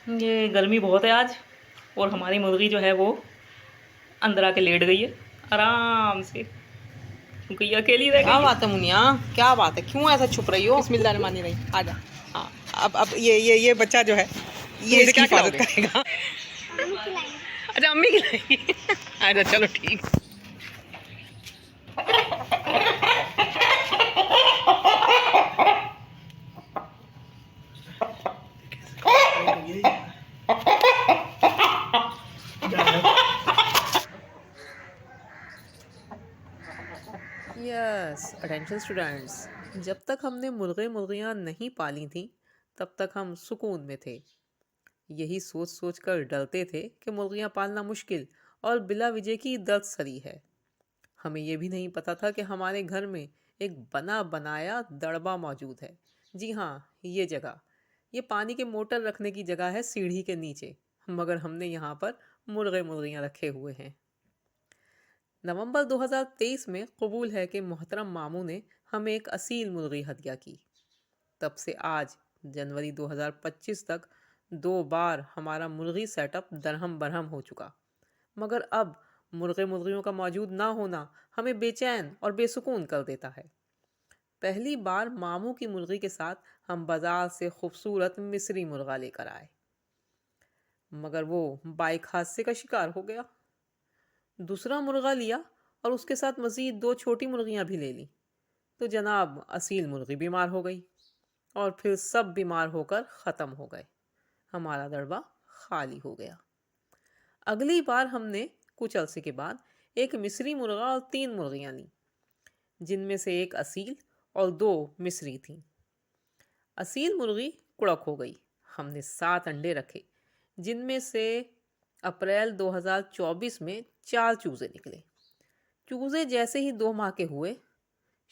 یہ گرمی بہت ہے آج، اور ہماری مرغی جو ہے وہ اندر آ کے لیٹ گئی ہے آرام سے، کیونکہ یہ اکیلی رہ کیا گئی ہے۔ بات ہے منیا، کیا بات ہے، کیوں ایسا چھپ رہی ہو؟ بسم اللہ الرحمن الرحیم، آ جا۔ ہاں، اب یہ بچہ جو ہے تم یہ اس کی کیا کھلاؤ حفاظت گے؟ کرے گا۔ اچھا امی کھلائیں گی، اچھا چلو ٹھیک۔ یس اٹینشن اسٹوڈنٹس، جب تک ہم نے مرغیاں نہیں پالی تھیں تب تک ہم سکون میں تھے، یہی سوچ سوچ کر ڈرتے تھے کہ مرغیاں پالنا مشکل اور بلا وجہ کی درد سری ہے۔ ہمیں یہ بھی نہیں پتا تھا کہ ہمارے گھر میں ایک بنا بنایا دڑبا موجود ہے۔ جی ہاں، یہ جگہ، یہ پانی کے موٹر رکھنے کی جگہ ہے سیڑھی کے نیچے، مگر ہم نے یہاں پر مرغیاں رکھے ہوئے ہیں۔ نومبر 2023 میں قبول ہے کہ محترم ماموں نے ہمیں ایک اصیل مرغی ہدیہ کی۔ تب سے آج جنوری 2025 تک 2 بار ہمارا مرغی سیٹ اپ درہم برہم ہو چکا، مگر اب مرغیوں کا موجود نہ ہونا ہمیں بے چین اور بے سکون کر دیتا ہے۔ پہلی بار ماموں کی مرغی کے ساتھ ہم بازار سے خوبصورت مصری مرغا لے کر آئے، مگر وہ بائک حادثے کا شکار ہو گیا۔ دوسرا مرغا لیا اور اس کے ساتھ مزید 2 چھوٹی مرغیاں بھی لے لی، تو جناب اصیل مرغی بیمار ہو گئی اور پھر سب بیمار ہو کر ختم ہو گئے، ہمارا دڑبا خالی ہو گیا۔ اگلی بار ہم نے کچھ عرصے کے بعد ایک مصری مرغا اور 3 مرغیاں لیں، جن میں سے ایک اصیل اور 2 مصری تھیں۔ اصیل مرغی کڑک ہو گئی، ہم نے 7 انڈے رکھے، جن میں سے اپریل 2024 میں 4 چوزے نکلے۔ چوزے جیسے ہی 2 ماہ کے ہوئے،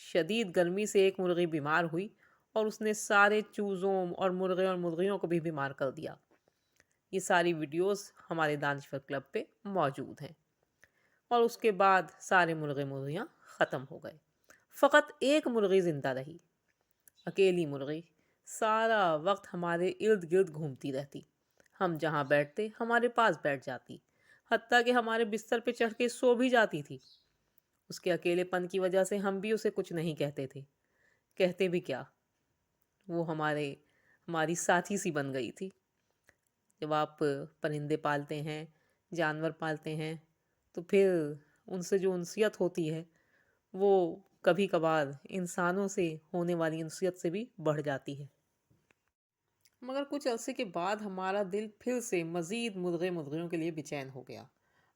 شدید گرمی سے ایک مرغی بیمار ہوئی اور اس نے سارے چوزوں اور مرغیوں کو بھی بیمار کر دیا۔ یہ ساری ویڈیوز ہمارے دانشور کلب پہ موجود ہیں، اور اس کے بعد سارے مرغیاں ختم ہو گئے، فقط ایک مرغی زندہ رہی، اکیلی مرغی سارا وقت ہمارے ارد گرد گھومتی رہتی، ہم جہاں بیٹھتے ہمارے پاس بیٹھ جاتی، حتیٰ کہ ہمارے بستر پہ چڑھ کے سو بھی جاتی تھی۔ اس کے اکیلے پن کی وجہ سے ہم بھی اسے کچھ نہیں کہتے تھے، کہتے بھی کیا، وہ ہماری ساتھی سی بن گئی تھی۔ جب آپ پرندے پالتے ہیں، جانور پالتے ہیں، تو پھر ان سے جو انسیت ہوتی ہے وہ کبھی کبھار انسانوں سے ہونے والی انسیت سے بھی بڑھ جاتی ہے۔ مگر کچھ عرصے کے بعد ہمارا دل پھر سے مزید مرغیوں کے لیے بے چین ہو گیا۔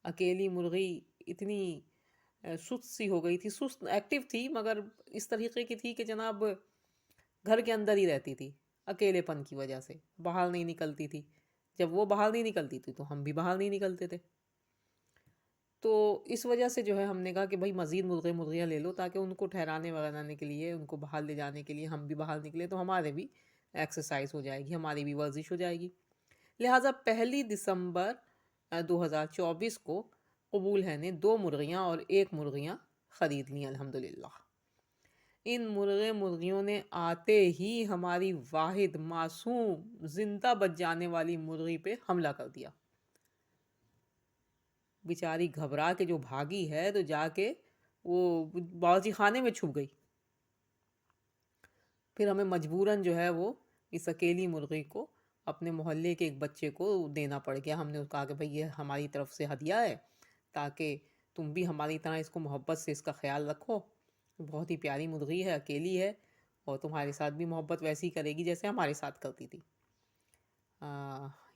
اکیلی مرغی اتنی سست سی ہو گئی تھی، سست ایکٹیو تھی مگر اس طریقے کی تھی کہ جناب گھر کے اندر ہی رہتی تھی، اکیلے پن کی وجہ سے باہر نہیں نکلتی تھی۔ جب وہ باہر نہیں نکلتی تھی تو ہم بھی باہر نہیں نکلتے تھے، تو اس وجہ سے جو ہے ہم نے کہا کہ بھائی مزید مرغیاں لے لو، تاکہ ان کو ٹھہرانے وغیرانے کے لیے، ان کو باہر لے جانے کے لیے ہم بھی باہر نکلے تو ہمارے بھی ایکسرسائز ہو جائے گی، ہماری بھی ورزش ہو جائے گی۔ لہٰذا 1 دسمبر 2024 کو قبول ہے نے 2 مرغیاں اور 1 مرغیاں خرید لیں الحمدللہ۔ ان مرغیوں نے آتے ہی ہماری واحد معصوم زندہ بچ جانے والی مرغی پہ حملہ کر دیا۔ بیچاری گھبرا کے جو بھاگی ہے تو جا کے وہ باورچی خانے میں چھپ گئی۔ پھر ہمیں مجبوراً جو ہے وہ اس اکیلی مرغی کو اپنے محلے کے ایک بچے کو دینا پڑ گیا۔ ہم نے کہا کہ بھئی یہ ہماری طرف سے ہدیہ ہے، تاکہ تم بھی ہماری طرح اس کو محبت سے اس کا خیال رکھو، بہت ہی پیاری مرغی ہے، اکیلی ہے، اور تمہارے ساتھ بھی محبت ویسی کرے گی جیسے ہمارے ساتھ کرتی تھی۔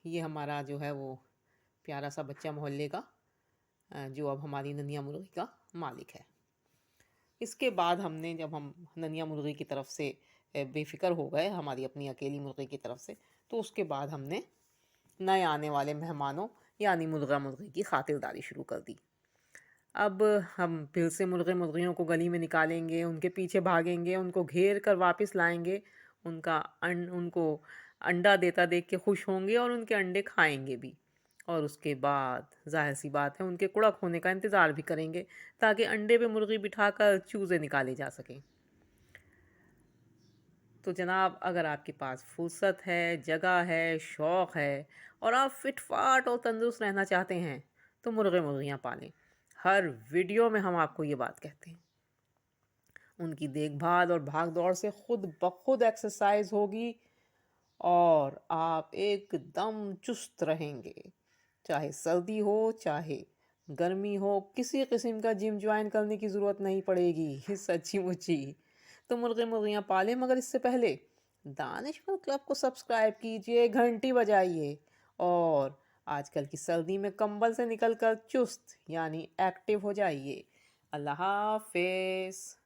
یہ ہمارا جو ہے وہ پیارا سا بچہ محلے کا، جو اب ہماری ننیا مرغی کا مالک ہے۔ اس کے بعد جب ہم ننیا مرغی کی طرف سے بے فکر ہو گئے ہماری اپنی اکیلی مرغی کی طرف سے، تو اس کے بعد ہم نے نئے آنے والے مہمانوں یعنی مرغی کی خاطرداری شروع کر دی۔ اب ہم پھر سے مرغیوں کو گلی میں نکالیں گے، ان کے پیچھے بھاگیں گے، ان کو گھیر کر واپس لائیں گے، ان کو انڈا دیتا دیکھ کے خوش ہوں گے اور ان کے انڈے کھائیں گے بھی، اور اس کے بعد ظاہر سی بات ہے ان کے کڑک ہونے کا انتظار بھی کریں گے، تاکہ انڈے پہ مرغی بٹھا کر چوزے نکالے جا سکیں۔ تو جناب اگر آپ کے پاس فرصت ہے، جگہ ہے، شوق ہے اور آپ فٹ فاٹ اور تندرست رہنا چاہتے ہیں تو مرغے مرغیاں پالیں۔ ہر ویڈیو میں ہم آپ کو یہ بات کہتے ہیں۔ ان کی دیکھ بھال اور بھاگ دوڑ سے خود بخود ایکسرسائز ہوگی اور آپ ایک دم چست رہیں گے۔ چاہے سردی ہو چاہے گرمی ہو، کسی قسم کا جم جوائن کرنے کی ضرورت نہیں پڑے گی، سچی مچی۔ تو مرغے مرغیاں پالیں، مگر اس سے پہلے دانشور کلب کو سبسکرائب کیجئے، گھنٹی بجائیے اور آج کل کی سردی میں کمبل سے نکل کر چست یعنی ایکٹیو ہو جائیے۔ اللہ حافظ۔